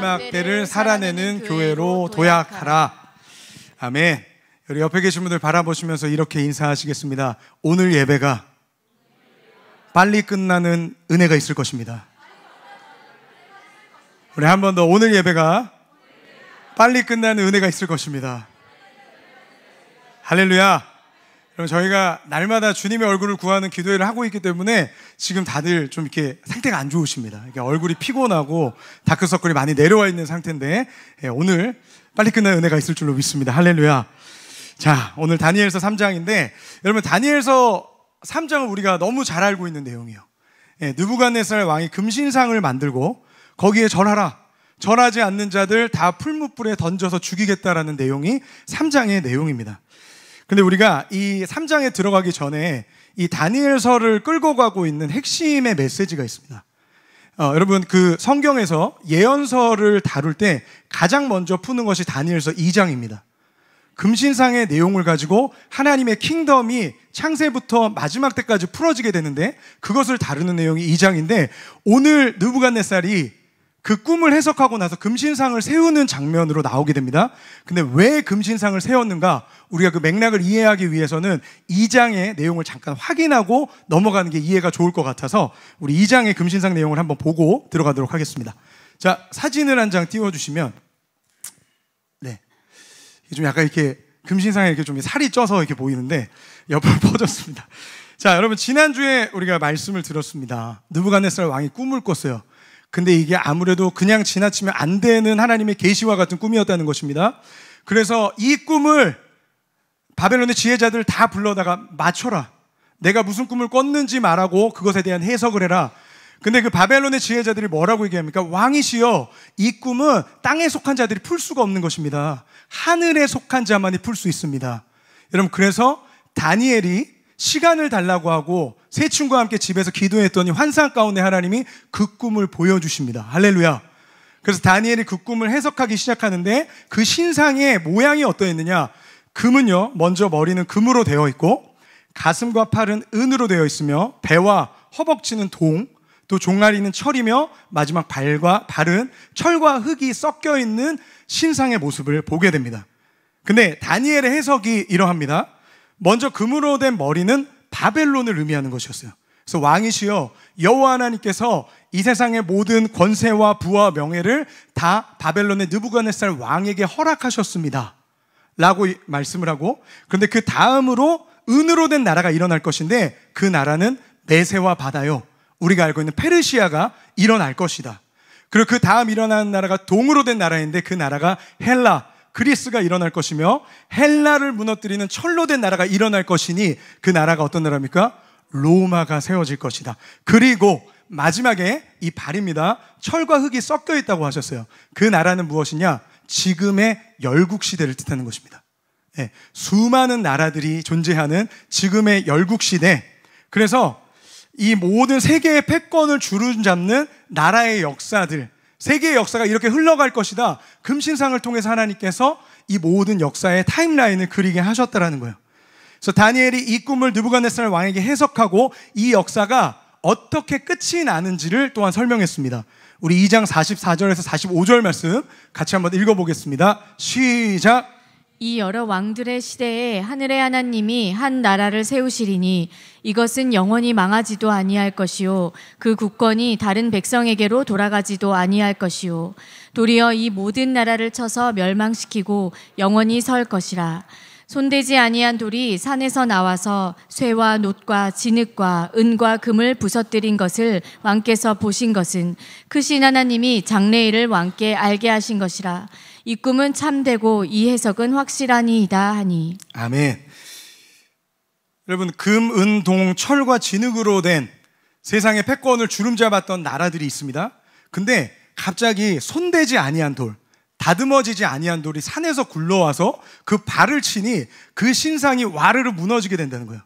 마지막 때를 살아내는 교회로 도약하라. 아멘. 우리 옆에 계신 분들 바라보시면서 이렇게 인사하시겠습니다. 오늘 예배가 빨리 끝나는 은혜가 있을 것입니다. 우리 한 번 더, 오늘 예배가 빨리 끝나는 은혜가 있을 것입니다. 할렐루야. 그럼 저희가 날마다 주님의 얼굴을 구하는 기도회를 하고 있기 때문에 지금 다들 좀 이렇게 상태가 안 좋으십니다. 이렇게 얼굴이 피곤하고 다크서클이 많이 내려와 있는 상태인데, 오늘 빨리 끝나는 은혜가 있을 줄로 믿습니다. 할렐루야. 자, 오늘 다니엘서 3장인데, 여러분 다니엘서 3장은 우리가 너무 잘 알고 있는 내용이에요. 느부갓네살 왕이 금신상을 만들고 거기에 절하라, 절하지 않는 자들 다 풀무불에 던져서 죽이겠다라는 내용이 3장의 내용입니다. 근데 우리가 이 3장에 들어가기 전에 이 다니엘서를 끌고 가고 있는 핵심의 메시지가 있습니다. 여러분, 그 성경에서 예언서를 다룰 때 가장 먼저 푸는 것이 다니엘서 2장입니다. 금신상의 내용을 가지고 하나님의 킹덤이 창세부터 마지막 때까지 풀어지게 되는데, 그것을 다루는 내용이 2장인데, 오늘 느부갓네살이 그 꿈을 해석하고 나서 금신상을 세우는 장면으로 나오게 됩니다. 근데 왜 금신상을 세웠는가? 우리가 그 맥락을 이해하기 위해서는 2장의 내용을 잠깐 확인하고 넘어가는 게 이해가 좋을 것 같아서 우리 2장의 금신상 내용을 한번 보고 들어가도록 하겠습니다. 자, 사진을 한 장 띄워주시면, 네, 좀 약간 이렇게 금신상에 이렇게 좀 살이 쪄서 이렇게 보이는데 옆으로 퍼졌습니다. 자, 여러분, 지난주에 우리가 말씀을 들었습니다. 느부갓네살 왕이 꿈을 꿨어요. 근데 이게 아무래도 그냥 지나치면 안 되는 하나님의 계시와 같은 꿈이었다는 것입니다. 그래서 이 꿈을 바벨론의 지혜자들 다 불러다가 맞춰라, 내가 무슨 꿈을 꿨는지 말하고 그것에 대한 해석을 해라. 근데 그 바벨론의 지혜자들이 뭐라고 얘기합니까? 왕이시여, 이 꿈은 땅에 속한 자들이 풀 수가 없는 것입니다. 하늘에 속한 자만이 풀 수 있습니다. 여러분, 그래서 다니엘이 시간을 달라고 하고 세 친구와 함께 집에서 기도했더니 환상 가운데 하나님이 그 꿈을 보여주십니다. 할렐루야. 그래서 다니엘이 그 꿈을 해석하기 시작하는데, 그 신상의 모양이 어떠했느냐? 금은요, 먼저 머리는 금으로 되어 있고 가슴과 팔은 은으로 되어 있으며 배와 허벅지는 동, 또 종아리는 철이며 마지막 발은 철과 흙이 섞여 있는 신상의 모습을 보게 됩니다. 근데 다니엘의 해석이 이러합니다. 먼저 금으로 된 머리는 바벨론을 의미하는 것이었어요. 그래서 왕이시여, 여호와 하나님께서 이 세상의 모든 권세와 부와 명예를 다 바벨론의 느부갓네살 왕에게 허락하셨습니다 라고 말씀을 하고, 그런데 그 다음으로 은으로 된 나라가 일어날 것인데 그 나라는 메세와 바다요, 우리가 알고 있는 페르시아가 일어날 것이다. 그리고 그 다음 일어나는 나라가 동으로 된 나라인데 그 나라가 헬라, 그리스가 일어날 것이며, 헬라를 무너뜨리는 철로 된 나라가 일어날 것이니 그 나라가 어떤 나라입니까? 로마가 세워질 것이다. 그리고 마지막에 이 발입니다. 철과 흙이 섞여 있다고 하셨어요. 그 나라는 무엇이냐? 지금의 열국시대를 뜻하는 것입니다. 네, 수많은 나라들이 존재하는 지금의 열국시대. 그래서 이 모든 세계의 패권을 주름잡는 나라의 역사들, 세계의 역사가 이렇게 흘러갈 것이다. 금신상을 통해서 하나님께서 이 모든 역사의 타임라인을 그리게 하셨다라는 거예요. 그래서 다니엘이 이 꿈을 느부갓네살 왕에게 해석하고 이 역사가 어떻게 끝이 나는지를 또한 설명했습니다. 우리 2장 44절에서 45절 말씀 같이 한번 읽어보겠습니다. 시작. 이 여러 왕들의 시대에 하늘의 하나님이 한 나라를 세우시리니 이것은 영원히 망하지도 아니할 것이요, 그 국권이 다른 백성에게로 돌아가지도 아니할 것이요, 도리어 이 모든 나라를 쳐서 멸망시키고 영원히 설 것이라. 손대지 아니한 돌이 산에서 나와서 쇠와 놋과 진흙과 은과 금을 부서뜨린 것을 왕께서 보신 것은 크신 하나님이 장래일을 왕께 알게 하신 것이라. 이 꿈은 참되고 이 해석은 확실하니이다 하니. 아멘. 여러분, 금, 은, 동, 철과 진흙으로 된 세상의 패권을 주름잡았던 나라들이 있습니다. 근데 갑자기 손대지 아니한 돌, 다듬어지지 아니한 돌이 산에서 굴러와서 그 발을 치니 그 신상이 와르르 무너지게 된다는 거예요.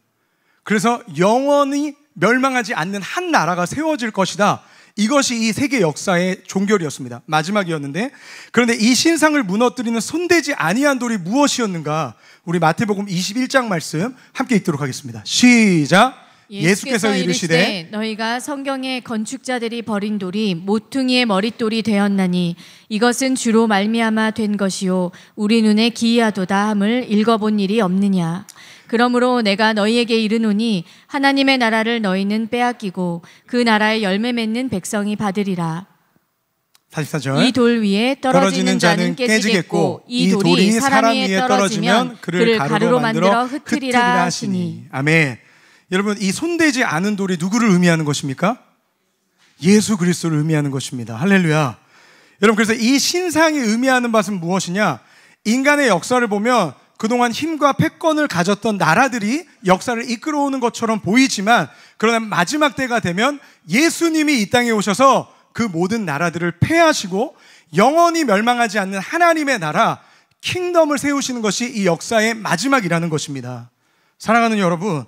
그래서 영원히 멸망하지 않는 한 나라가 세워질 것이다. 이것이 이 세계 역사의 종결이었습니다. 마지막이었는데, 그런데 이 신상을 무너뜨리는 손대지 아니한 돌이 무엇이었는가? 우리 마태복음 21장 말씀 함께 읽도록 하겠습니다. 시작. 예수께서 이르시되 너희가 성경의 건축자들이 버린 돌이 모퉁이의 머릿돌이 되었나니 이것은 주로 말미암아 된 것이요 우리 눈에 기이하도다 함을 읽어본 일이 없느냐. 그러므로 내가 너희에게 이르노니 하나님의 나라를 너희는 빼앗기고 그 나라의 열매 맺는 백성이 받으리라. 44절. 이 돌 위에 떨어지는 자는 깨지겠고 이 돌이 사람 위에 떨어지면 그를 가루로 만들어 흩트리라 하시니. 아멘. 여러분, 이 손대지 않은 돌이 누구를 의미하는 것입니까? 예수 그리스도를 의미하는 것입니다. 할렐루야. 여러분, 그래서 이 신상이 의미하는 바는 무엇이냐? 인간의 역사를 보면 그동안 힘과 패권을 가졌던 나라들이 역사를 이끌어오는 것처럼 보이지만, 그러나 마지막 때가 되면 예수님이 이 땅에 오셔서 그 모든 나라들을 패하시고 영원히 멸망하지 않는 하나님의 나라, 킹덤을 세우시는 것이 이 역사의 마지막이라는 것입니다. 사랑하는 여러분,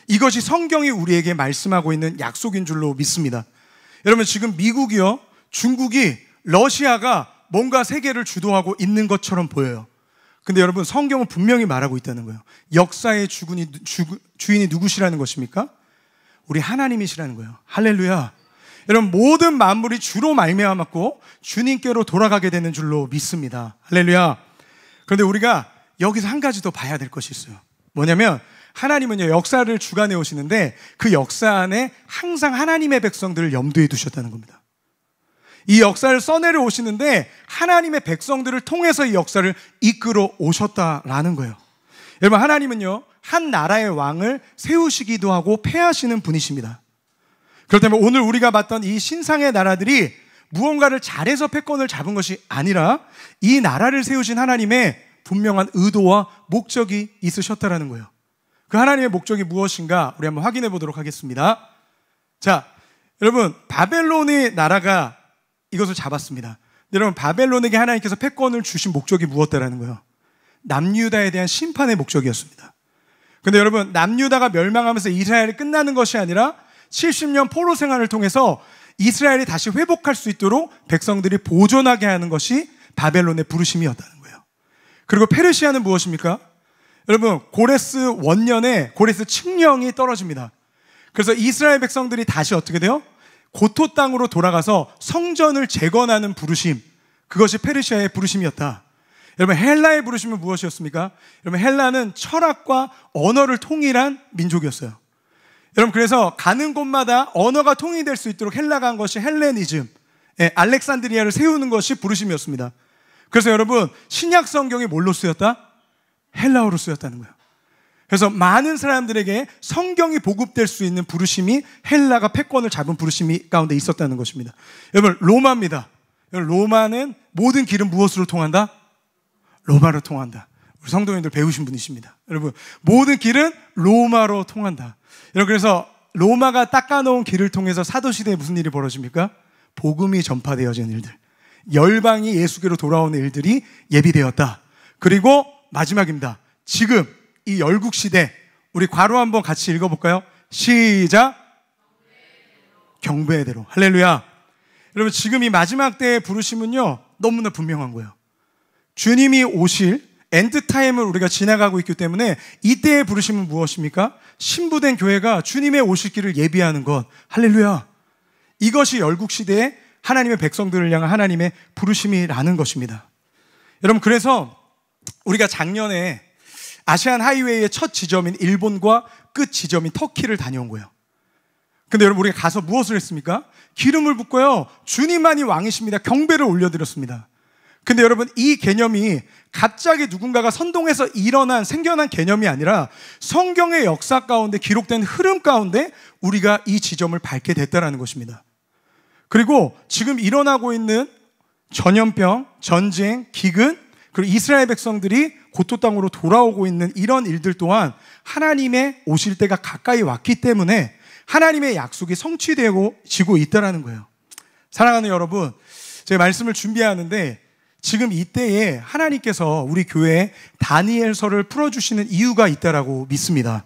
이것이 성경이 우리에게 말씀하고 있는 약속인 줄로 믿습니다. 여러분, 지금 미국이요, 중국이, 러시아가 뭔가 세계를 주도하고 있는 것처럼 보여요. 근데 여러분, 성경은 분명히 말하고 있다는 거예요. 역사의 주인이 누구시라는 것입니까? 우리 하나님이시라는 거예요. 할렐루야. 여러분, 모든 만물이 주로 말미암았고 주님께로 돌아가게 되는 줄로 믿습니다. 할렐루야. 그런데 우리가 여기서 한 가지 더 봐야 될 것이 있어요. 뭐냐면, 하나님은요, 역사를 주관해 오시는데 그 역사 안에 항상 하나님의 백성들을 염두에 두셨다는 겁니다. 이 역사를 써내려 오시는데 하나님의 백성들을 통해서 이 역사를 이끌어 오셨다라는 거예요. 여러분, 하나님은요, 한 나라의 왕을 세우시기도 하고 패하시는 분이십니다. 그렇다면 오늘 우리가 봤던 이 신상의 나라들이 무언가를 잘해서 패권을 잡은 것이 아니라 이 나라를 세우신 하나님의 분명한 의도와 목적이 있으셨다라는 거예요. 그 하나님의 목적이 무엇인가 우리 한번 확인해 보도록 하겠습니다. 자, 여러분, 바벨론의 나라가 이것을 잡았습니다. 여러분, 바벨론에게 하나님께서 패권을 주신 목적이 무엇이라는 거예요? 남유다에 대한 심판의 목적이었습니다. 근데 여러분, 남유다가 멸망하면서 이스라엘이 끝나는 것이 아니라 70년 포로 생활을 통해서 이스라엘이 다시 회복할 수 있도록 백성들이 보존하게 하는 것이 바벨론의 부르심이었다는 거예요. 그리고 페르시아는 무엇입니까? 여러분, 고레스 원년에 고레스 칙령이 떨어집니다. 그래서 이스라엘 백성들이 다시 어떻게 돼요? 고토 땅으로 돌아가서 성전을 재건하는 부르심, 그것이 페르시아의 부르심이었다. 여러분, 헬라의 부르심은 무엇이었습니까? 여러분, 헬라는 철학과 언어를 통일한 민족이었어요. 여러분, 그래서 가는 곳마다 언어가 통일될 수 있도록 헬라가 한 것이 헬레니즘, 알렉산드리아를 세우는 것이 부르심이었습니다. 그래서 여러분, 신약 성경이 뭘로 쓰였다? 헬라어로 쓰였다는 거예요. 그래서 많은 사람들에게 성경이 보급될 수 있는 부르심이 헬라가 패권을 잡은 부르심이 가운데 있었다는 것입니다. 여러분, 로마입니다. 여러분, 로마는 모든 길은 무엇으로 통한다? 로마로 통한다. 우리 성도님들 배우신 분이십니다. 여러분, 모든 길은 로마로 통한다. 여러분, 그래서 로마가 닦아놓은 길을 통해서 사도시대에 무슨 일이 벌어집니까? 복음이 전파되어지는 일들, 열방이 예수께로 돌아오는 일들이 예비되었다. 그리고 마지막입니다. 지금 이 열국시대, 우리 괄호 한번 같이 읽어볼까요? 시작. 경배대로. 할렐루야. 여러분, 지금 이 마지막 때의 부르심은요, 너무나 분명한 거예요. 주님이 오실 엔드타임을 우리가 지나가고 있기 때문에 이때의 부르심은 무엇입니까? 신부된 교회가 주님의 오실 길을 예비하는 것. 할렐루야. 이것이 열국시대의 하나님의 백성들을 향한 하나님의 부르심이라는 것입니다. 여러분, 그래서 우리가 작년에 아시안 하이웨이의 첫 지점인 일본과 끝 지점인 터키를 다녀온 거예요. 근데 여러분, 우리가 가서 무엇을 했습니까? 기름을 붓고요, 주님만이 왕이십니다, 경배를 올려드렸습니다. 근데 여러분, 이 개념이 갑자기 누군가가 선동해서 생겨난 개념이 아니라 성경의 역사 가운데 기록된 흐름 가운데 우리가 이 지점을 밟게 됐다는 것입니다. 그리고 지금 일어나고 있는 전염병, 전쟁, 기근, 그리고 이스라엘 백성들이 고토 땅으로 돌아오고 있는 이런 일들 또한 하나님의 오실 때가 가까이 왔기 때문에 하나님의 약속이 성취되고 지고 있다는 거예요. 사랑하는 여러분, 제가 말씀을 준비하는데 지금 이때에 하나님께서 우리 교회에 다니엘서를 풀어주시는 이유가 있다라고 믿습니다.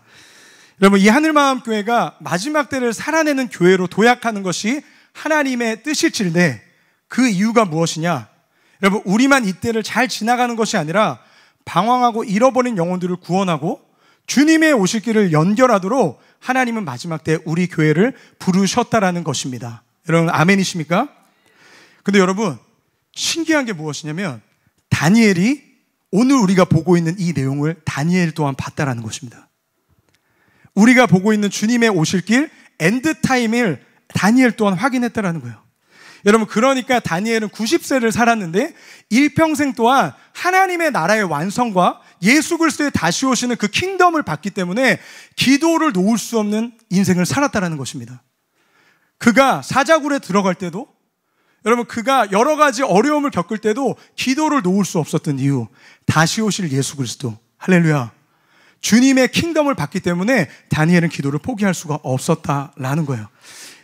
여러분, 이 하늘마음교회가 마지막 때를 살아내는 교회로 도약하는 것이 하나님의 뜻일진데 그 이유가 무엇이냐? 여러분, 우리만 이때를 잘 지나가는 것이 아니라 방황하고 잃어버린 영혼들을 구원하고 주님의 오실 길을 연결하도록 하나님은 마지막 때 우리 교회를 부르셨다라는 것입니다. 여러분 아멘이십니까? 근데 여러분 신기한 게 무엇이냐면 다니엘이 오늘 우리가 보고 있는 이 내용을 다니엘 또한 봤다라는 것입니다. 우리가 보고 있는 주님의 오실 길 엔드타임을 다니엘 또한 확인했다라는 거예요. 여러분 그러니까 다니엘은 90세를 살았는데 일평생 동안 하나님의 나라의 완성과 예수 그리스도의 다시 오시는 그 킹덤을 봤기 때문에 기도를 놓을 수 없는 인생을 살았다라는 것입니다. 그가 사자굴에 들어갈 때도, 여러분 그가 여러 가지 어려움을 겪을 때도 기도를 놓을 수 없었던 이유, 다시 오실 예수 그리스도, 할렐루야, 주님의 킹덤을 봤기 때문에 다니엘은 기도를 포기할 수가 없었다라는 거예요.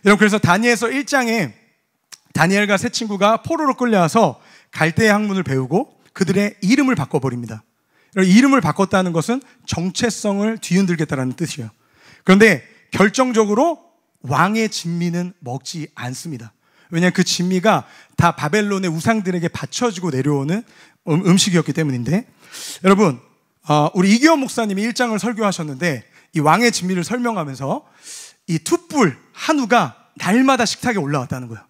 여러분 그래서 다니엘서 1장에 다니엘과 세 친구가 포로로 끌려와서 갈대의 학문을 배우고 그들의 이름을 바꿔버립니다. 이름을 바꿨다는 것은 정체성을 뒤흔들겠다는 뜻이에요. 그런데 결정적으로 왕의 진미는 먹지 않습니다. 왜냐하면 그 진미가 다 바벨론의 우상들에게 바쳐지고 내려오는 음식이었기 때문인데, 여러분 우리 이기원 목사님이 1장을 설교하셨는데 이 왕의 진미를 설명하면서 이 툭불 한우가 날마다 식탁에 올라왔다는 거예요.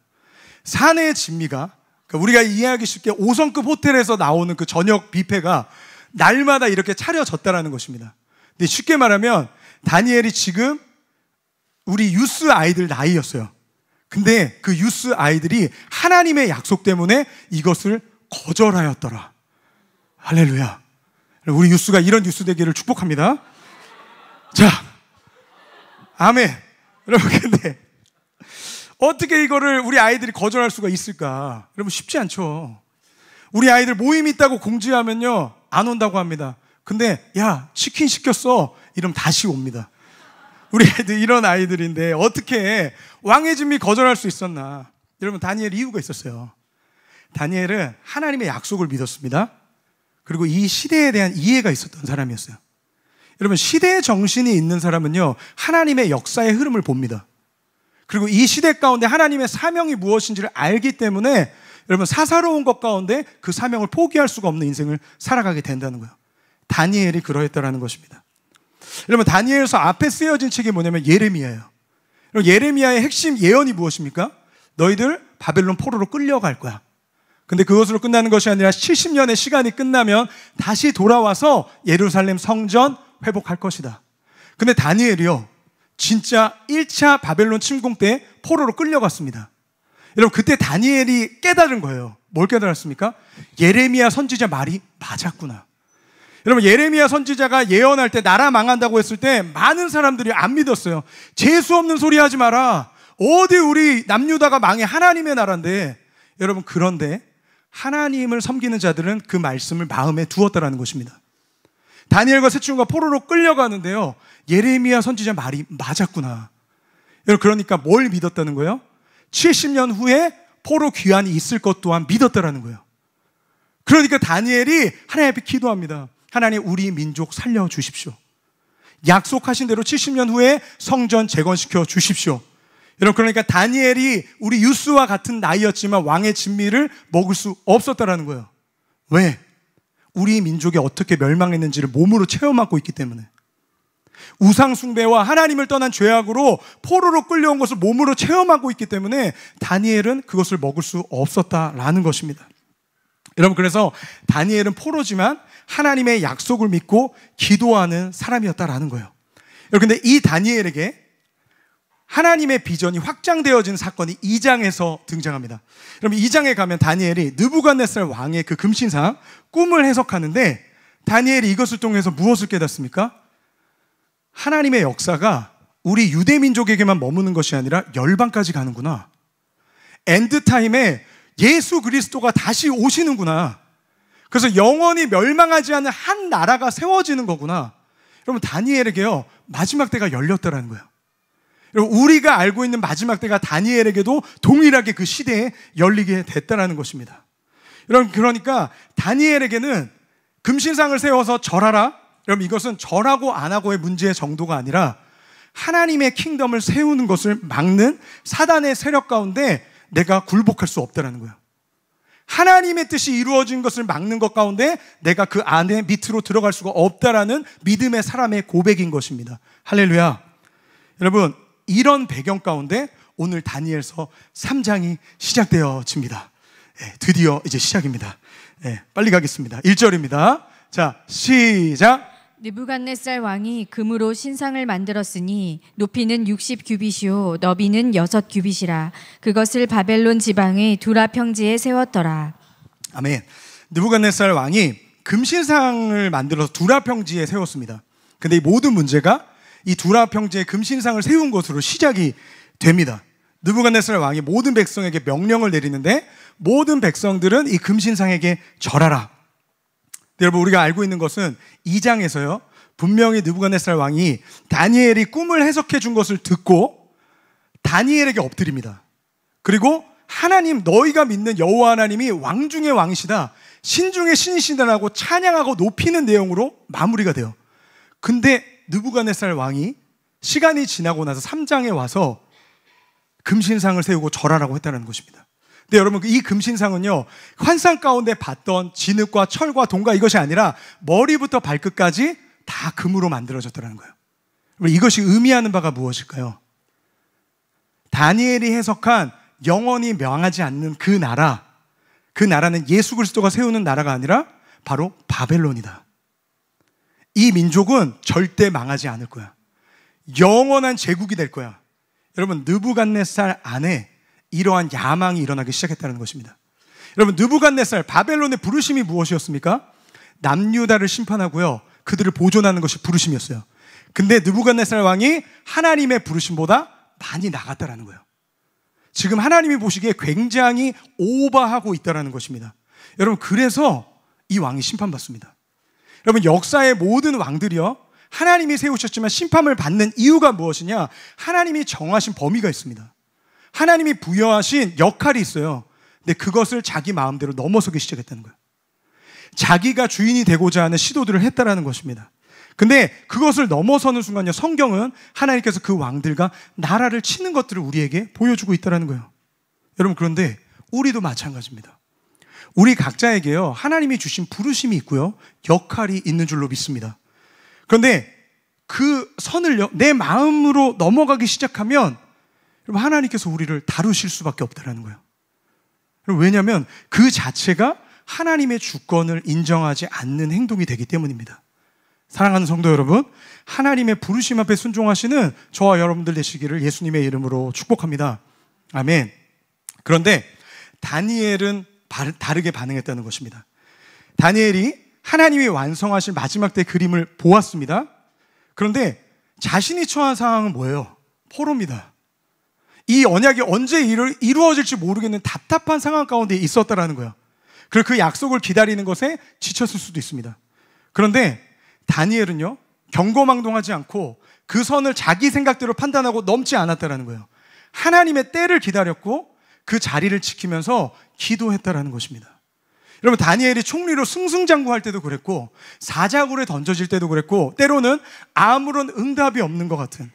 산의 진미가, 그러니까 우리가 이해하기 쉽게 5성급 호텔에서 나오는 그 저녁 뷔페가 날마다 이렇게 차려졌다라는 것입니다. 근데 쉽게 말하면 다니엘이 지금 우리 유스 아이들 나이였어요. 근데 그 유스 아이들이 하나님의 약속 때문에 이것을 거절하였더라. 할렐루야. 우리 유스가 이런 유스 되기를 축복합니다. 자, 아멘. 여러분 근데 어떻게 이거를 우리 아이들이 거절할 수가 있을까? 여러분 쉽지 않죠. 우리 아이들 모임 있다고 공지하면요 안 온다고 합니다. 근데 야 치킨 시켰어 이러면 다시 옵니다. 우리 아이들 이런 아이들인데 어떻게 왕의 진미 거절할 수 있었나? 여러분 다니엘 이유가 있었어요. 다니엘은 하나님의 약속을 믿었습니다. 그리고 이 시대에 대한 이해가 있었던 사람이었어요. 여러분 시대의 정신이 있는 사람은요 하나님의 역사의 흐름을 봅니다. 그리고 이 시대 가운데 하나님의 사명이 무엇인지를 알기 때문에 여러분 사사로운 것 가운데 그 사명을 포기할 수가 없는 인생을 살아가게 된다는 거예요. 다니엘이 그러했다라는 것입니다. 여러분 다니엘서 앞에 쓰여진 책이 뭐냐면 예레미야예요. 예레미야의 핵심 예언이 무엇입니까? 너희들 바벨론 포로로 끌려갈 거야. 근데 그것으로 끝나는 것이 아니라 70년의 시간이 끝나면 다시 돌아와서 예루살렘 성전 회복할 것이다. 근데 다니엘이요 진짜 1차 바벨론 침공 때 포로로 끌려갔습니다. 여러분 그때 다니엘이 깨달은 거예요. 뭘 깨달았습니까? 예레미야 선지자 말이 맞았구나. 여러분 예레미야 선지자가 예언할 때 나라 망한다고 했을 때 많은 사람들이 안 믿었어요. 재수 없는 소리 하지 마라. 어디 우리 남유다가 망해, 하나님의 나라인데. 여러분 그런데 하나님을 섬기는 자들은 그 말씀을 마음에 두었다라는 것입니다. 다니엘과 세 친구가 포로로 끌려가는데요 예레미야 선지자 말이 맞았구나. 여러분 그러니까 뭘 믿었다는 거예요? 70년 후에 포로 귀환이 있을 것 또한 믿었다라는 거예요. 그러니까 다니엘이 하나님 앞에 기도합니다. 하나님 우리 민족 살려주십시오. 약속하신 대로 70년 후에 성전 재건시켜 주십시오. 여러분 그러니까 다니엘이 우리 유스와 같은 나이였지만 왕의 진미를 먹을 수 없었다라는 거예요. 왜? 우리 민족이 어떻게 멸망했는지를 몸으로 체험하고 있기 때문에. 우상숭배와 하나님을 떠난 죄악으로 포로로 끌려온 것을 몸으로 체험하고 있기 때문에 다니엘은 그것을 먹을 수 없었다라는 것입니다. 여러분 그래서 다니엘은 포로지만 하나님의 약속을 믿고 기도하는 사람이었다라는 거예요. 여러분 근데 이 다니엘에게 하나님의 비전이 확장되어진 사건이 2장에서 등장합니다. 여러분 2장에 가면 다니엘이 느부갓네살 왕의 그 금신상 꿈을 해석하는데 다니엘이 이것을 통해서 무엇을 깨닫습니까? 하나님의 역사가 우리 유대민족에게만 머무는 것이 아니라 열방까지 가는구나. 엔드타임에 예수 그리스도가 다시 오시는구나. 그래서 영원히 멸망하지 않는 한 나라가 세워지는 거구나. 여러분 다니엘에게요 마지막 때가 열렸다라는 거예요. 여러분 우리가 알고 있는 마지막 때가 다니엘에게도 동일하게 그 시대에 열리게 됐다라는 것입니다. 여러분 그러니까 다니엘에게는 금신상을 세워서 절하라. 여러분 이것은 절하고 안 하고의 문제의 정도가 아니라 하나님의 킹덤을 세우는 것을 막는 사단의 세력 가운데 내가 굴복할 수 없다는 거예요. 하나님의 뜻이 이루어진 것을 막는 것 가운데 내가 그 안에 밑으로 들어갈 수가 없다라는 믿음의 사람의 고백인 것입니다. 할렐루야. 여러분, 이런 배경 가운데 오늘 다니엘서 3장이 시작되어집니다. 드디어 이제 시작입니다. 빨리 가겠습니다. 1절입니다. 자, 시작. 느부갓네살 왕이 금으로 신상을 만들었으니 높이는 60규빗이요 너비는 6규빗이라. 그것을 바벨론 지방의 두라 평지에 세웠더라. 아멘. 느부갓네살 왕이 금신상을 만들어서 두라 평지에 세웠습니다. 근데 이 모든 문제가 이 두라 평지에 금신상을 세운 것으로 시작이 됩니다. 느부갓네살 왕이 모든 백성에게 명령을 내리는데 모든 백성들은 이 금신상에게 절하라. 여러분, 우리가 알고 있는 것은 2장에서요 분명히 느부갓네살 왕이 다니엘이 꿈을 해석해 준 것을 듣고 다니엘에게 엎드립니다. 그리고 하나님, 너희가 믿는 여호와 하나님이 왕 중의 왕이시다, 신 중의 신이시다라고 찬양하고 높이는 내용으로 마무리가 돼요. 근데 느부갓네살 왕이 시간이 지나고 나서 3장에 와서 금신상을 세우고 절하라고 했다는 것입니다. 근데 여러분, 이 금신상은요 환상 가운데 봤던 진흙과 철과 동과 이것이 아니라 머리부터 발끝까지 다 금으로 만들어졌다는 거예요. 이것이 의미하는 바가 무엇일까요? 다니엘이 해석한 영원히 명하지 않는 그 나라, 그 나라는 예수 그리스도가 세우는 나라가 아니라 바로 바벨론이다. 이 민족은 절대 망하지 않을 거야. 영원한 제국이 될 거야. 여러분, 느부갓네살 안에 이러한 야망이 일어나기 시작했다는 것입니다. 여러분, 느부갓네살, 바벨론의 부르심이 무엇이었습니까? 남유다를 심판하고요 그들을 보존하는 것이 부르심이었어요. 근데 느부갓네살 왕이 하나님의 부르심보다 많이 나갔다라는 거예요. 지금 하나님이 보시기에 굉장히 오버하고 있다는 것입니다. 여러분, 그래서 이 왕이 심판받습니다. 여러분, 역사의 모든 왕들이요 하나님이 세우셨지만 심판을 받는 이유가 무엇이냐? 하나님이 정하신 범위가 있습니다. 하나님이 부여하신 역할이 있어요. 근데 그것을 자기 마음대로 넘어서기 시작했다는 거예요. 자기가 주인이 되고자 하는 시도들을 했다라는 것입니다. 근데 그것을 넘어서는 순간요 성경은 하나님께서 그 왕들과 나라를 치는 것들을 우리에게 보여주고 있다는 거예요. 여러분, 그런데 우리도 마찬가지입니다. 우리 각자에게요 하나님이 주신 부르심이 있고요 역할이 있는 줄로 믿습니다. 그런데 그 선을요 내 마음으로 넘어가기 시작하면 여러분, 하나님께서 우리를 다루실 수밖에 없다는 거예요. 왜냐하면 그 자체가 하나님의 주권을 인정하지 않는 행동이 되기 때문입니다. 사랑하는 성도 여러분, 하나님의 부르심 앞에 순종하시는 저와 여러분들 되시기를 예수님의 이름으로 축복합니다. 아멘. 그런데 다니엘은 다르게 반응했다는 것입니다. 다니엘이 하나님이 완성하실 마지막 때 그림을 보았습니다. 그런데 자신이 처한 상황은 뭐예요? 포로입니다. 이 언약이 언제 이루어질지 모르겠는 답답한 상황 가운데 있었다라는 거예요. 그리고 그 약속을 기다리는 것에 지쳤을 수도 있습니다. 그런데 다니엘은요 경거망동하지 않고 그 선을 자기 생각대로 판단하고 넘지 않았다라는 거예요. 하나님의 때를 기다렸고 그 자리를 지키면서 기도했다라는 것입니다. 여러분, 다니엘이 총리로 승승장구할 때도 그랬고 사자굴에 던져질 때도 그랬고 때로는 아무런 응답이 없는 것 같은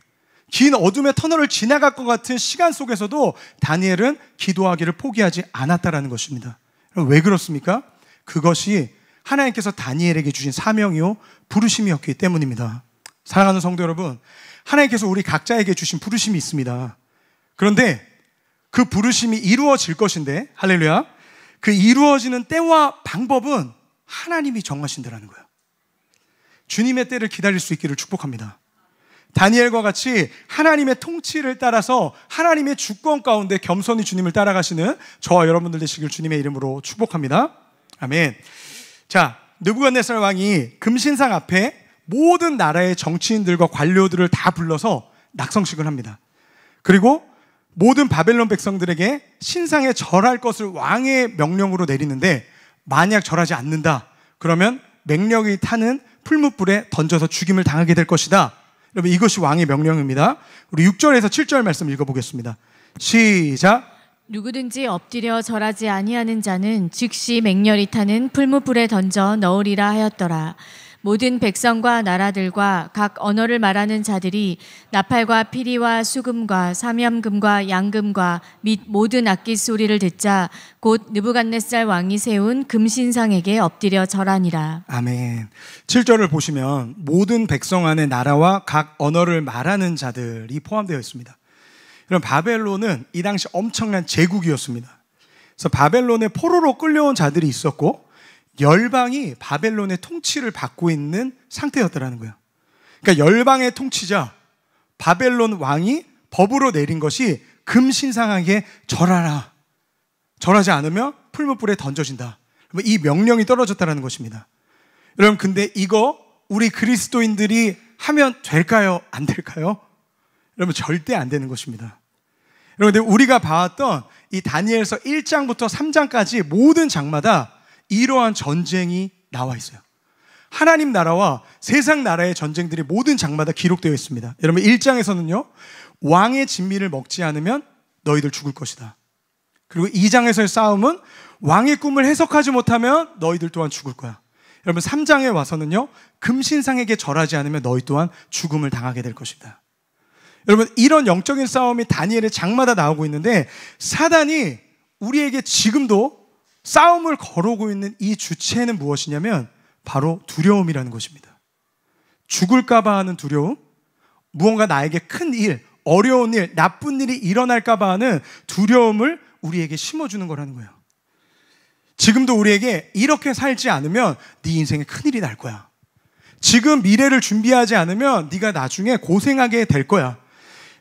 긴 어둠의 터널을 지나갈 것 같은 시간 속에서도 다니엘은 기도하기를 포기하지 않았다라는 것입니다. 왜 그렇습니까? 그것이 하나님께서 다니엘에게 주신 사명이요 부르심이었기 때문입니다. 사랑하는 성도 여러분, 하나님께서 우리 각자에게 주신 부르심이 있습니다. 그런데 그 부르심이 이루어질 것인데, 할렐루야, 그 이루어지는 때와 방법은 하나님이 정하신다라는 거예요. 주님의 때를 기다릴 수 있기를 축복합니다. 다니엘과 같이 하나님의 통치를 따라서 하나님의 주권 가운데 겸손히 주님을 따라가시는 저와 여러분들 되시길 주님의 이름으로 축복합니다. 아멘. 자, 느부갓네살 왕이 금신상 앞에 모든 나라의 정치인들과 관료들을 다 불러서 낙성식을 합니다. 그리고 모든 바벨론 백성들에게 신상에 절할 것을 왕의 명령으로 내리는데 만약 절하지 않는다 그러면 맹령이 타는 풀무불에 던져서 죽임을 당하게 될 것이다. 여러분, 이것이 왕의 명령입니다. 우리 6절에서 7절 말씀 읽어보겠습니다. 시작. 누구든지 엎드려 절하지 아니하는 자는 즉시 맹렬히 타는 풀무불에 던져 넣으리라 하였더라. 모든 백성과 나라들과 각 언어를 말하는 자들이 나팔과 피리와 수금과 사면금과 양금과 및 모든 악기 소리를 듣자 곧 느부갓네살 왕이 세운 금신상에게 엎드려 절하니라. 아멘. 7절을 보시면 모든 백성 안에 나라와 각 언어를 말하는 자들이 포함되어 있습니다. 그럼 바벨론은 이 당시 엄청난 제국이었습니다. 그래서 바벨론에 포로로 끌려온 자들이 있었고 열방이 바벨론의 통치를 받고 있는 상태였다라는 거예요. 그러니까 열방의 통치자 바벨론 왕이 법으로 내린 것이 금신상에게 절하라. 절하지 않으면 풀무불에 던져진다. 이 명령이 떨어졌다는 것입니다. 여러분, 근데 이거 우리 그리스도인들이 하면 될까요? 안 될까요? 여러분, 절대 안 되는 것입니다. 여러분, 근데 우리가 봐왔던 이 다니엘서 1장부터 3장까지 모든 장마다 이러한 전쟁이 나와 있어요. 하나님 나라와 세상 나라의 전쟁들이 모든 장마다 기록되어 있습니다. 여러분, 1장에서는요, 왕의 진미를 먹지 않으면 너희들 죽을 것이다. 그리고 2장에서의 싸움은 왕의 꿈을 해석하지 못하면 너희들 또한 죽을 거야. 여러분, 3장에 와서는요, 금신상에게 절하지 않으면 너희 또한 죽음을 당하게 될 것이다. 여러분, 이런 영적인 싸움이 다니엘의 장마다 나오고 있는데 사단이 우리에게 지금도 싸움을 걸어오고 있는 이 주체는 무엇이냐면 바로 두려움이라는 것입니다. 죽을까 봐 하는 두려움, 무언가 나에게 큰 일, 어려운 일, 나쁜 일이 일어날까 봐 하는 두려움을 우리에게 심어주는 거라는 거예요. 지금도 우리에게 이렇게 살지 않으면 네 인생에 큰일이 날 거야. 지금 미래를 준비하지 않으면 네가 나중에 고생하게 될 거야.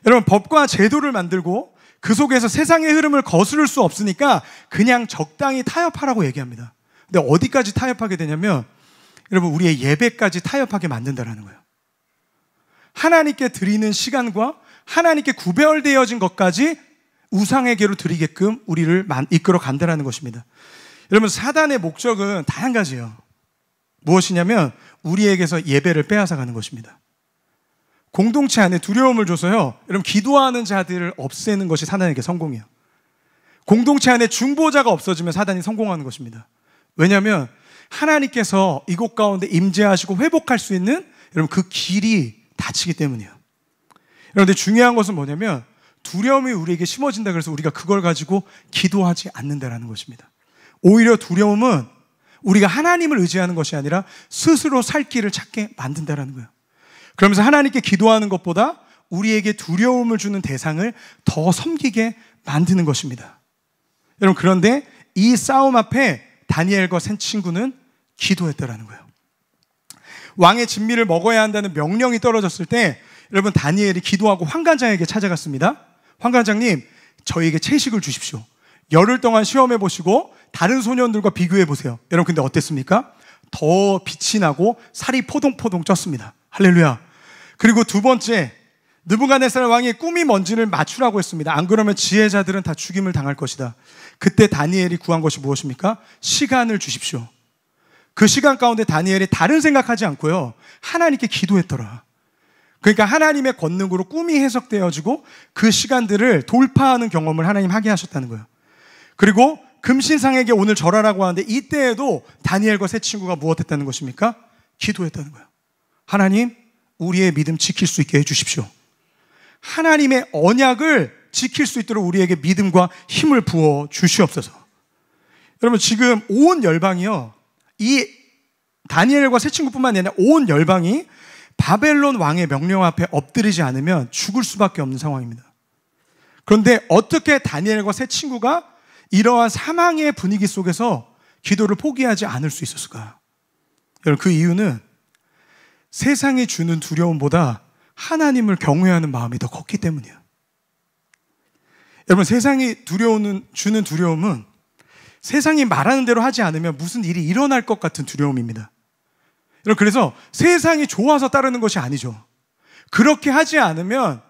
여러분, 법과 제도를 만들고 그 속에서 세상의 흐름을 거스를 수 없으니까 그냥 적당히 타협하라고 얘기합니다. 근데 어디까지 타협하게 되냐면 여러분, 우리의 예배까지 타협하게 만든다라는 거예요. 하나님께 드리는 시간과 하나님께 구별되어진 것까지 우상에게로 드리게끔 우리를 이끌어 간다라는 것입니다. 여러분, 사단의 목적은 단 한 가지예요. 무엇이냐면 우리에게서 예배를 빼앗아 가는 것입니다. 공동체 안에 두려움을 줘서요, 여러분, 기도하는 자들을 없애는 것이 사단에게 성공이에요. 공동체 안에 중보자가 없어지면 사단이 성공하는 것입니다. 왜냐하면 하나님께서 이곳 가운데 임재하시고 회복할 수 있는 여러분 그 길이 닫히기 때문이에요. 그런데 중요한 것은 뭐냐면 두려움이 우리에게 심어진다 그래서 우리가 그걸 가지고 기도하지 않는다라는 것입니다. 오히려 두려움은 우리가 하나님을 의지하는 것이 아니라 스스로 살 길을 찾게 만든다라는 거예요. 그러면서 하나님께 기도하는 것보다 우리에게 두려움을 주는 대상을 더 섬기게 만드는 것입니다. 여러분, 그런데 이 싸움 앞에 다니엘과 세 친구는 기도했다라는 거예요. 왕의 진미를 먹어야 한다는 명령이 떨어졌을 때 여러분, 다니엘이 기도하고 환관장에게 찾아갔습니다. 환관장님, 저희에게 채식을 주십시오. 열흘 동안 시험해 보시고 다른 소년들과 비교해 보세요. 여러분, 근데 어땠습니까? 더 빛이 나고 살이 포동포동 쪘습니다. 할렐루야. 그리고 두 번째, 느부갓네살 왕이 꿈이 뭔지를 맞추라고 했습니다. 안 그러면 지혜자들은 다 죽임을 당할 것이다. 그때 다니엘이 구한 것이 무엇입니까? 시간을 주십시오. 그 시간 가운데 다니엘이 다른 생각하지 않고요, 하나님께 기도했더라. 그러니까 하나님의 권능으로 꿈이 해석되어지고 그 시간들을 돌파하는 경험을 하나님 하게 하셨다는 거예요. 그리고 금신상에게 오늘 절하라고 하는데 이때에도 다니엘과 세 친구가 무엇했다는 것입니까? 기도했다는 거예요. 하나님, 우리의 믿음 지킬 수 있게 해주십시오. 하나님의 언약을 지킬 수 있도록 우리에게 믿음과 힘을 부어 주시옵소서. 여러분, 지금 온 열방이요, 이 다니엘과 세 친구뿐만 아니라 온 열방이 바벨론 왕의 명령 앞에 엎드리지 않으면 죽을 수밖에 없는 상황입니다. 그런데 어떻게 다니엘과 세 친구가 이러한 사망의 분위기 속에서 기도를 포기하지 않을 수 있었을까? 여러분, 그 이유는 세상이 주는 두려움보다 하나님을 경외하는 마음이 더 컸기 때문이에요. 여러분, 세상이 주는 두려움은 세상이 말하는 대로 하지 않으면 무슨 일이 일어날 것 같은 두려움입니다. 여러분, 그래서 세상이 좋아서 따르는 것이 아니죠. 그렇게 하지 않으면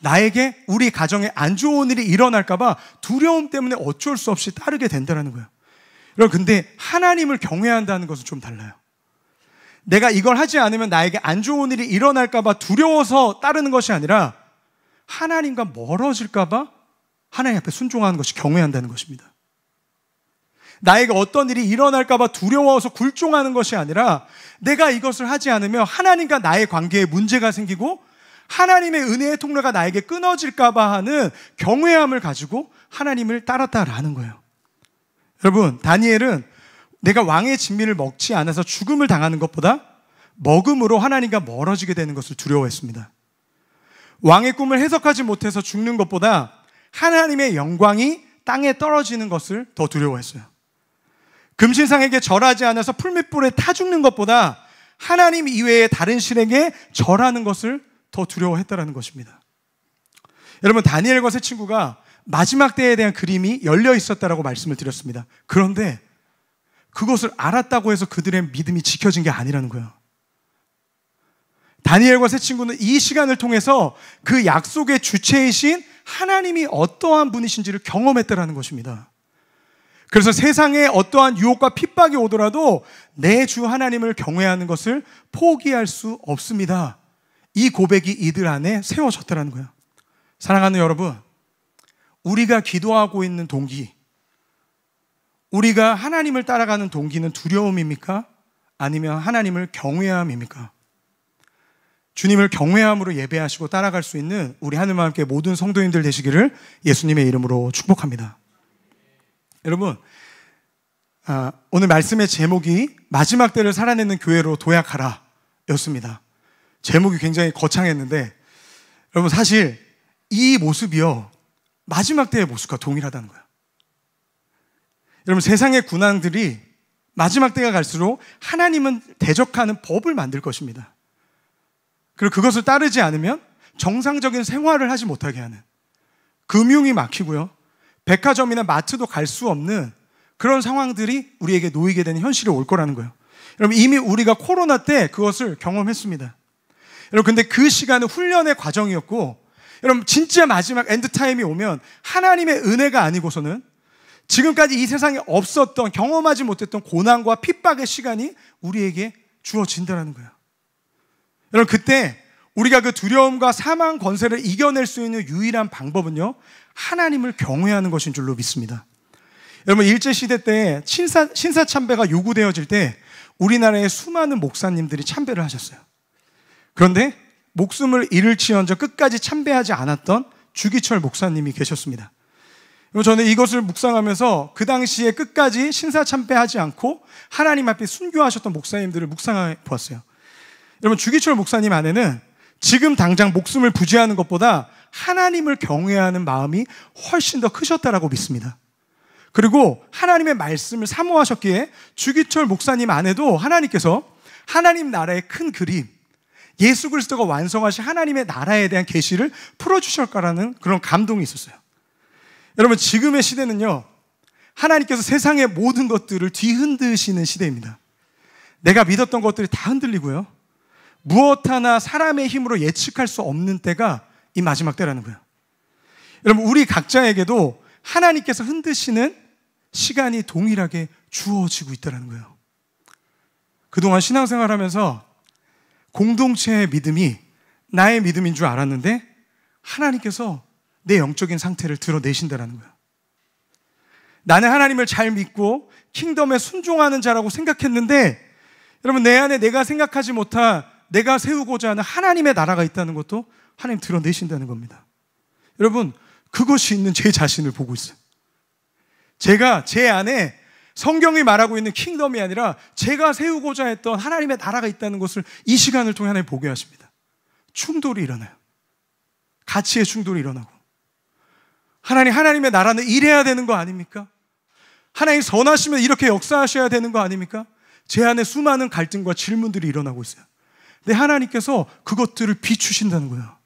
나에게, 우리 가정에 안 좋은 일이 일어날까 봐 두려움 때문에 어쩔 수 없이 따르게 된다는 거예요. 여러분, 근데 하나님을 경외한다는 것은 좀 달라요. 내가 이걸 하지 않으면 나에게 안 좋은 일이 일어날까 봐 두려워서 따르는 것이 아니라 하나님과 멀어질까 봐 하나님 앞에 순종하는 것이 경외한다는 것입니다. 나에게 어떤 일이 일어날까봐 두려워서 굴종하는 것이 아니라 내가 이것을 하지 않으면 하나님과 나의 관계에 문제가 생기고 하나님의 은혜의 통로가 나에게 끊어질까봐 하는 경외함을 가지고 하나님을 따랐다라는 거예요. 여러분, 다니엘은 내가 왕의 진미를 먹지 않아서 죽음을 당하는 것보다 먹음으로 하나님과 멀어지게 되는 것을 두려워했습니다. 왕의 꿈을 해석하지 못해서 죽는 것보다 하나님의 영광이 땅에 떨어지는 것을 더 두려워했어요. 금신상에게 절하지 않아서 풀밑불에 타 죽는 것보다 하나님 이외의 다른 신에게 절하는 것을 더 두려워했다는 것입니다. 여러분, 다니엘과 세 친구가 마지막 때에 대한 그림이 열려 있었다라고 말씀을 드렸습니다. 그런데 그것을 알았다고 해서 그들의 믿음이 지켜진 게 아니라는 거예요. 다니엘과 세 친구는 이 시간을 통해서 그 약속의 주체이신 하나님이 어떠한 분이신지를 경험했다라는 것입니다. 그래서 세상에 어떠한 유혹과 핍박이 오더라도 내 주 하나님을 경외하는 것을 포기할 수 없습니다. 이 고백이 이들 안에 세워졌다는 거예요. 사랑하는 여러분, 우리가 기도하고 있는 동기, 우리가 하나님을 따라가는 동기는 두려움입니까? 아니면 하나님을 경외함입니까? 주님을 경외함으로 예배하시고 따라갈 수 있는 우리 하늘과 함께 모든 성도인들 되시기를 예수님의 이름으로 축복합니다. 여러분, 오늘 말씀의 제목이 마지막 때를 살아내는 교회로 도약하라 였습니다. 제목이 굉장히 거창했는데 여러분, 사실 이 모습이요, 마지막 때의 모습과 동일하다는 거예요. 여러분, 세상의 군왕들이 마지막 때가 갈수록 하나님은 대적하는 법을 만들 것입니다. 그리고 그것을 따르지 않으면 정상적인 생활을 하지 못하게 하는, 금융이 막히고요, 백화점이나 마트도 갈 수 없는 그런 상황들이 우리에게 놓이게 되는 현실이 올 거라는 거예요. 여러분, 이미 우리가 코로나 때 그것을 경험했습니다. 여러분, 근데 그 시간은 훈련의 과정이었고, 여러분, 진짜 마지막 엔드타임이 오면 하나님의 은혜가 아니고서는 지금까지 이 세상에 없었던, 경험하지 못했던 고난과 핍박의 시간이 우리에게 주어진다는 거예요. 여러분, 그때 우리가 그 두려움과 사망 권세를 이겨낼 수 있는 유일한 방법은요, 하나님을 경외하는 것인 줄로 믿습니다. 여러분, 일제시대 때 신사참배가 요구되어질 때 우리나라의 수많은 목사님들이 참배를 하셨어요. 그런데 목숨을 잃을지언정 끝까지 참배하지 않았던 주기철 목사님이 계셨습니다. 저는 이것을 묵상하면서 그 당시에 끝까지 신사참배하지 않고 하나님 앞에 순교하셨던 목사님들을 묵상해 보았어요. 여러분, 주기철 목사님 안에는 지금 당장 목숨을 부지하는 것보다 하나님을 경외하는 마음이 훨씬 더 크셨다라고 믿습니다. 그리고 하나님의 말씀을 사모하셨기에 주기철 목사님 안에도 하나님께서 하나님 나라의 큰 그림, 예수 그리스도가 완성하신 하나님의 나라에 대한 계시를 풀어주실 거라는 그런 감동이 있었어요. 여러분, 지금의 시대는요, 하나님께서 세상의 모든 것들을 뒤흔드시는 시대입니다. 내가 믿었던 것들이 다 흔들리고요, 무엇 하나 사람의 힘으로 예측할 수 없는 때가 이 마지막 때라는 거예요. 여러분, 우리 각자에게도 하나님께서 흔드시는 시간이 동일하게 주어지고 있다는 거예요. 그동안 신앙생활하면서 공동체의 믿음이 나의 믿음인 줄 알았는데 하나님께서 내 영적인 상태를 드러내신다는 거예요. 나는 하나님을 잘 믿고 킹덤에 순종하는 자라고 생각했는데, 여러분, 내 안에 내가 생각하지 못한, 내가 세우고자 하는 하나님의 나라가 있다는 것도 하나님 드러내신다는 겁니다. 여러분, 그것이 있는 제 자신을 보고 있어요. 제가 제 안에 성경이 말하고 있는 킹덤이 아니라 제가 세우고자 했던 하나님의 나라가 있다는 것을 이 시간을 통해 하나님 보게 하십니다. 충돌이 일어나요. 가치의 충돌이 일어나고, 하나님의 나라는 이래야 되는 거 아닙니까? 하나님 선하시면 이렇게 역사하셔야 되는 거 아닙니까? 제 안에 수많은 갈등과 질문들이 일어나고 있어요. 근데 하나님께서 그것들을 비추신다는 거예요.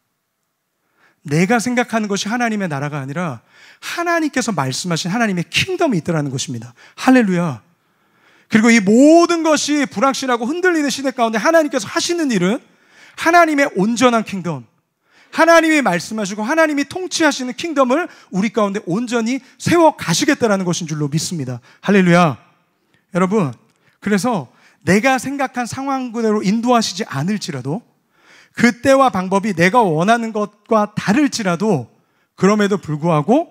내가 생각하는 것이 하나님의 나라가 아니라 하나님께서 말씀하신 하나님의 킹덤이 있다는 것입니다. 할렐루야. 그리고 이 모든 것이 불확실하고 흔들리는 시대 가운데 하나님께서 하시는 일은 하나님의 온전한 킹덤, 하나님이 말씀하시고 하나님이 통치하시는 킹덤을 우리 가운데 온전히 세워 가시겠다는 것인 줄로 믿습니다. 할렐루야. 여러분, 그래서 내가 생각한 상황 그대로 인도하시지 않을지라도, 그때와 방법이 내가 원하는 것과 다를지라도, 그럼에도 불구하고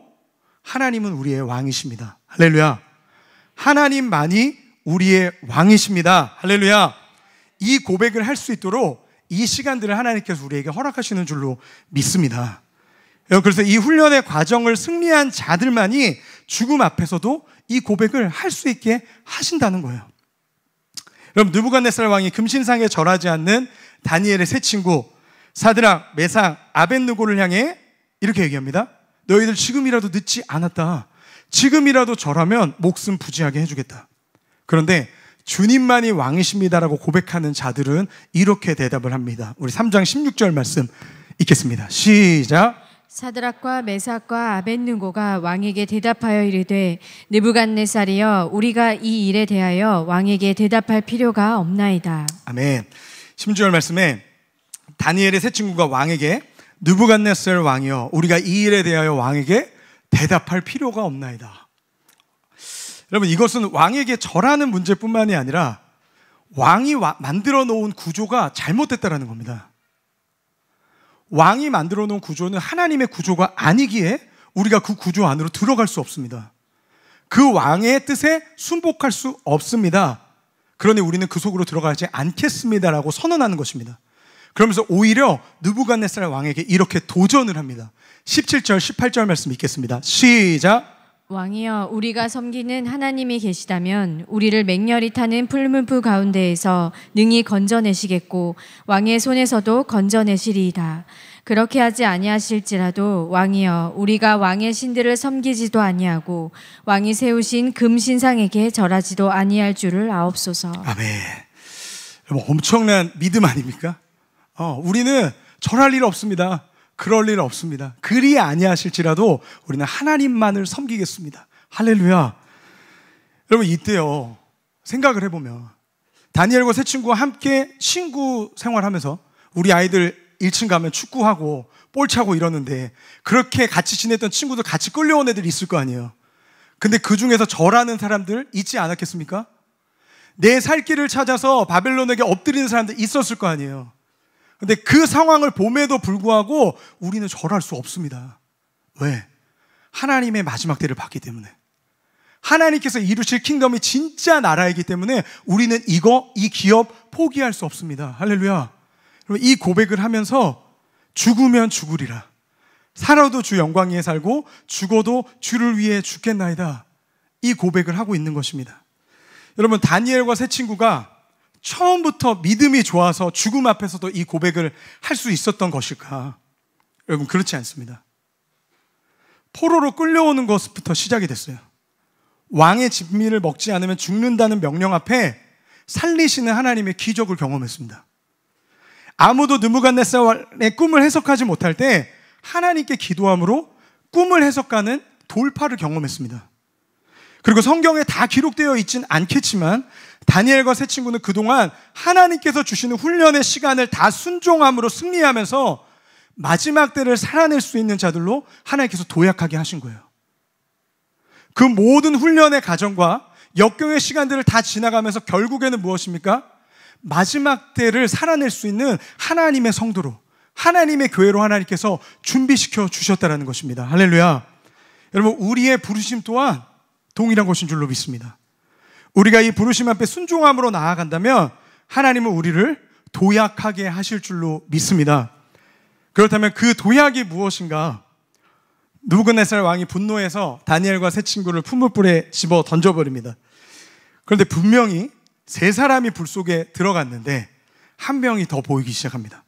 하나님은 우리의 왕이십니다. 할렐루야. 하나님만이 우리의 왕이십니다. 할렐루야. 이 고백을 할 수 있도록 이 시간들을 하나님께서 우리에게 허락하시는 줄로 믿습니다. 그래서 이 훈련의 과정을 승리한 자들만이 죽음 앞에서도 이 고백을 할 수 있게 하신다는 거예요. 여러분, 느부갓네살 왕이 금신상에 절하지 않는 다니엘의 세 친구 사드락, 메삭, 아벳느고를 향해 이렇게 얘기합니다. 너희들 지금이라도 늦지 않았다. 지금이라도 절하면 목숨 부지하게 해주겠다. 그런데 주님만이 왕이십니다라고 고백하는 자들은 이렇게 대답을 합니다. 우리 3장 16절 말씀 읽겠습니다. 시작. 사드락과 메삭과 아벳느고가 왕에게 대답하여 이르되 느부갓네살이여 우리가 이 일에 대하여 왕에게 대답할 필요가 없나이다. 아멘. 16절 말씀에 다니엘의 세 친구가 왕에게 느부갓네살 왕이여 우리가 이 일에 대하여 왕에게 대답할 필요가 없나이다. 여러분, 이것은 왕에게 절하는 문제뿐만이 아니라 왕이 만들어 놓은 구조가 잘못됐다라는 겁니다. 왕이 만들어 놓은 구조는 하나님의 구조가 아니기에 우리가 그 구조 안으로 들어갈 수 없습니다. 그 왕의 뜻에 순복할 수 없습니다. 그러니 우리는 그 속으로 들어가지 않겠습니다라고 선언하는 것입니다. 그러면서 오히려 느부갓네살 왕에게 이렇게 도전을 합니다. 17절, 18절 말씀 읽겠습니다. 시작. 왕이여 우리가 섬기는 하나님이 계시다면 우리를 맹렬히 타는 풀무불 가운데에서 능히 건져내시겠고 왕의 손에서도 건져내시리이다. 그렇게 하지 아니하실지라도 왕이여 우리가 왕의 신들을 섬기지도 아니하고 왕이 세우신 금신상에게 절하지도 아니할 줄을 아옵소서. 아멘. 엄청난 믿음 아닙니까? 우리는 절할 일 없습니다. 그럴 일 없습니다. 그리 아니하실지라도 우리는 하나님만을 섬기겠습니다. 할렐루야. 여러분, 이때요 생각을 해보면 다니엘과 세 친구와 함께 친구 생활하면서 우리 아이들 1층 가면 축구하고 볼 차고 이러는데 그렇게 같이 지냈던 친구들 같이 끌려온 애들 있을 거 아니에요. 근데 그 중에서 절하는 사람들 있지 않았겠습니까? 내 살 길을 찾아서 바벨론에게 엎드리는 사람들 있었을 거 아니에요. 근데 그 상황을 봄에도 불구하고 우리는 절할 수 없습니다. 왜? 하나님의 마지막 때를 봤기 때문에. 하나님께서 이루실 킹덤이 진짜 나라이기 때문에 우리는 이 기업 포기할 수 없습니다. 할렐루야. 이 고백을 하면서 죽으면 죽으리라. 살아도 주 영광 위에 살고 죽어도 주를 위해 죽겠나이다. 이 고백을 하고 있는 것입니다. 여러분, 다니엘과 세 친구가 처음부터 믿음이 좋아서 죽음 앞에서도 이 고백을 할 수 있었던 것일까? 여러분, 그렇지 않습니다. 포로로 끌려오는 것부터 시작이 됐어요. 왕의 진미를 먹지 않으면 죽는다는 명령 앞에 살리시는 하나님의 기적을 경험했습니다. 아무도 느부갓네살의 꿈을 해석하지 못할 때 하나님께 기도함으로 꿈을 해석하는 돌파를 경험했습니다. 그리고 성경에 다 기록되어 있진 않겠지만 다니엘과 세 친구는 그동안 하나님께서 주시는 훈련의 시간을 다 순종함으로 승리하면서 마지막 때를 살아낼 수 있는 자들로 하나님께서 도약하게 하신 거예요. 그 모든 훈련의 과정과 역경의 시간들을 다 지나가면서 결국에는 무엇입니까? 마지막 때를 살아낼 수 있는 하나님의 성도로, 하나님의 교회로 하나님께서 준비시켜 주셨다는 것입니다. 할렐루야. 여러분, 우리의 부르심 또한 동일한 것인 줄로 믿습니다. 우리가 이 부르심 앞에 순종함으로 나아간다면 하나님은 우리를 도약하게 하실 줄로 믿습니다. 그렇다면 그 도약이 무엇인가? 느부갓네살 왕이 분노해서 다니엘과 세 친구를 풀무불에 집어 던져버립니다. 그런데 분명히 세 사람이 불 속에 들어갔는데 한 명이 더 보이기 시작합니다.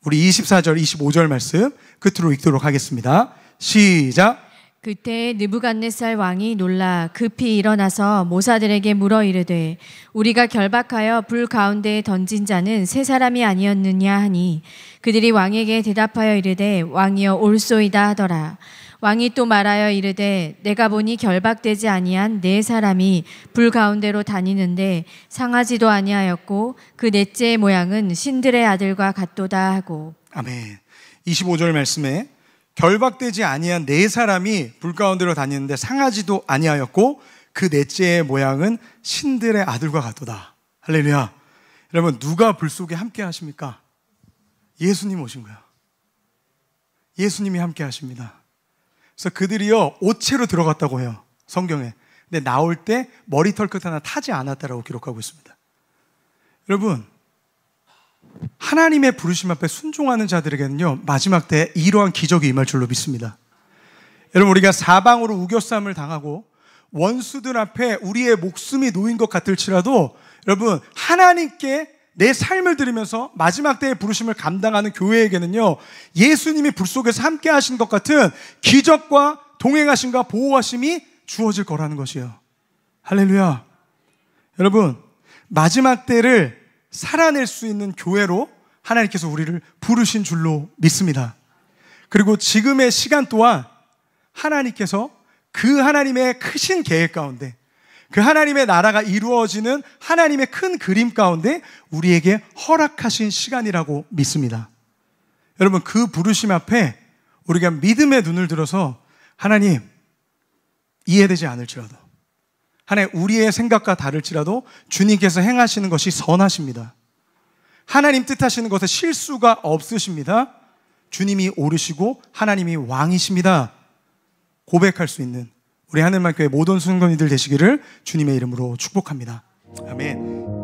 우리 24절, 25절 말씀 끝으로 읽도록 하겠습니다. 시작. 그때 느부갓네살 왕이 놀라 급히 일어나서 모사들에게 물어 이르되 우리가 결박하여 불 가운데에 던진 자는 세 사람이 아니었느냐 하니 그들이 왕에게 대답하여 이르되 왕이여 옳소이다 하더라. 왕이 또 말하여 이르되 내가 보니 결박되지 아니한 네 사람이 불 가운데로 다니는데 상하지도 아니하였고 그 넷째의 모양은 신들의 아들과 같도다 하고. 아멘. 25절 말씀에 결박되지 아니한 네 사람이 불 가운데로 다니는데 상하지도 아니하였고 그 넷째의 모양은 신들의 아들과 같도다. 할렐루야. 여러분, 누가 불 속에 함께 하십니까? 예수님 오신 거야. 예수님이 함께 하십니다. 그래서 그들이요 옷채로 들어갔다고 해요. 성경에 근데 나올 때 머리털 끝 하나 타지 않았다라고 기록하고 있습니다. 여러분, 하나님의 부르심 앞에 순종하는 자들에게는요, 마지막 때 이러한 기적이 임할 줄로 믿습니다. 여러분, 우리가 사방으로 우겨쌈을 당하고 원수들 앞에 우리의 목숨이 놓인 것 같을지라도 여러분, 하나님께 내 삶을 드리면서 마지막 때의 부르심을 감당하는 교회에게는요, 예수님이 불 속에서 함께 하신 것 같은 기적과 동행하심과 보호하심이 주어질 거라는 것이에요. 할렐루야. 여러분, 마지막 때를 살아낼 수 있는 교회로 하나님께서 우리를 부르신 줄로 믿습니다. 그리고 지금의 시간 또한 하나님께서 그 하나님의 크신 계획 가운데, 그 하나님의 나라가 이루어지는 하나님의 큰 그림 가운데 우리에게 허락하신 시간이라고 믿습니다. 여러분, 그 부르심 앞에 우리가 믿음의 눈을 들어서 하나님, 이해되지 않을지라도, 하나님, 우리의 생각과 다를지라도 주님께서 행하시는 것이 선하십니다. 하나님 뜻하시는 것에 실수가 없으십니다. 주님이 오르시고 하나님이 왕이십니다. 고백할 수 있는 우리 하늘만교회 모든 순간이들 되시기를 주님의 이름으로 축복합니다. 아멘.